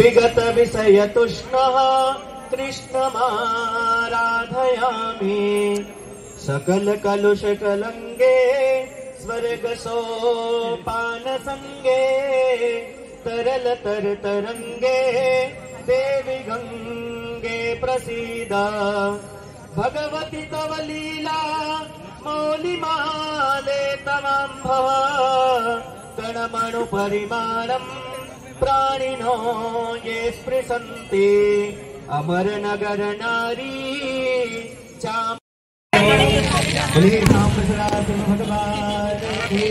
विगत विषय तुष्णः कृष्णमाराधयामि सकल कलुष कलंगे स्वर्ग सोपान संगे तरल तर तरंगे देवी गंगे प्रसीदा भगवती तव लीला मौलिमाले तवाम्भव कणमणु परिमाणं प्राणिनो ये स्पृशन्ति अमर नगर नारी चाम भगवान की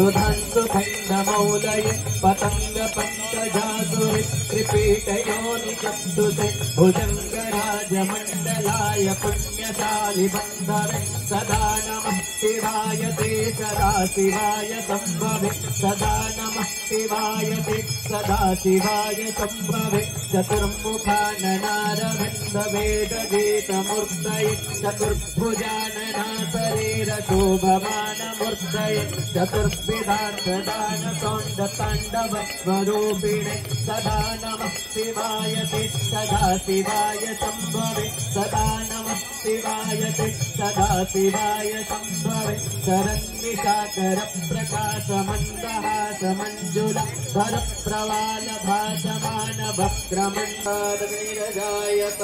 सुधांसु खंडमौलय पतंग पंकजासुरि त्रिपीठयोनि चक्षुषे भुजंगराज मंडलाय पुण्यशालि बंधवे सदा नमः शिवाय ते सदा शिवाय संभवे सदा नमः शिवाय ते सदा शिवाय संभवे चतुर्मुखाननारविन्द वेद गीतमूर्तये चतुर्भुजानना शरीर शोभमान मूर्तये चतुर्विधान सौंद तांडव स्वरूपिणे सदा नमः शिवाय ते सदा शिवाय संभवे सदा नमः शिवाय ते सदा शिवाय संभवे शरन्निशाकर प्रकाश मंदहास मंजुला भर प्रवाल भासमान वक्रमण्डलनिरजायत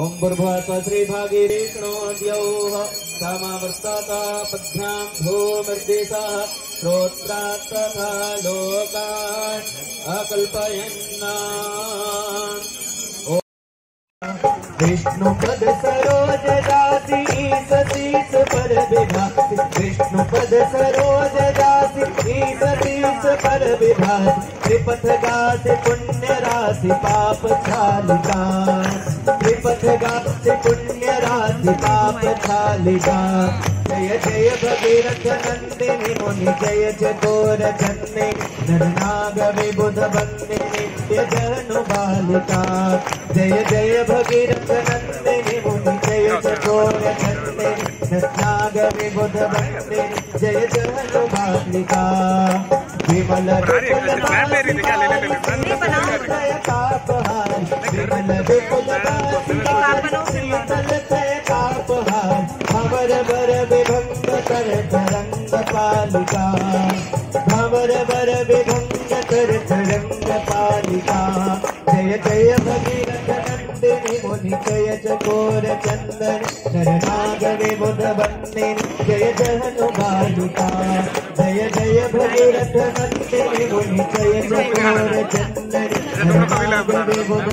ओम भूर्भुवः श्री भागीरथीर्णोऽद्यौः समावर्तता पद्भ्यां भूमिर्देशः श्रोत्रात् तथा लोकान् अकल्पयन् विष्णुपद सरोज दासी सतीश पर विभाति विष्णुपद सरोज दासी सतीश पर विभाति त्रिपथ गाति पुण्य राशि पाप छालिका त्रिपथ गाति पुण्य राशि पाप छालिका जय जय भगीरथ नंदिनी मुनि जय चकोर जन्मे नरनाग विबुध बंदे नित्य जनु बालिका जय जय भगीरथ नंदिनी मुनि जय चकोर जन्मे नरनाग विबुध बंदे जय जनु बालिका विमल विपुल तापहार विमल विपुल शीतल तापहार भवर वर विभंग कर तरंग पालिका भवर वर विभंग कर तरंग पालिका जय जय भगीरथ नंदिनी मुनि जय चकोर चंदन नरनाग विबुध बंदिनी जय जनु बालिका जय जय भगीरथ नंदिनी मुनि जय चकोर चंदन नरनाग विबुध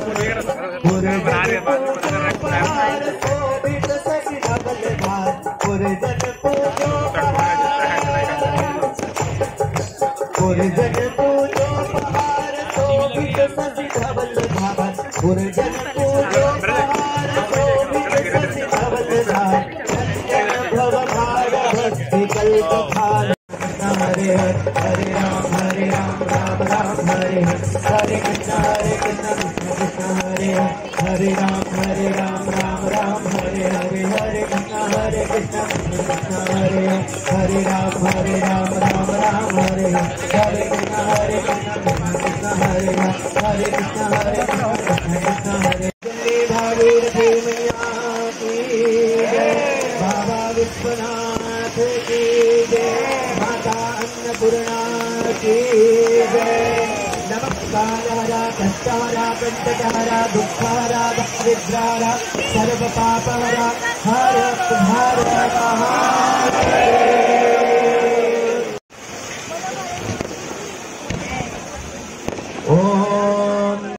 पुरजन पूजो पुरजन पूजो पहाड़ शोभित ससी धवल धावन पुरजन पूजो पहाड़ शोभित ससी धवल धावन चंदन भव भार भक्ति कल्प भार हरे हरे राम राम राम हरे हरे कृष्ण कृष्ण हरे हरे राम राम हरे हरे हरे कृष्ण कृष्ण हरे हरे राम राम हरे हरे कृष्ण हरे कृष्ण हरे हरे कृष्ण हरे जय भागीरथी मैया की जय बाबा विश्वनाथ की जय माता अन्नपूर्णा की जय नमस्कारा कष्टहरा कंटकहरा दुःखहरा दारिद्र्यहरा सर्व पापहरा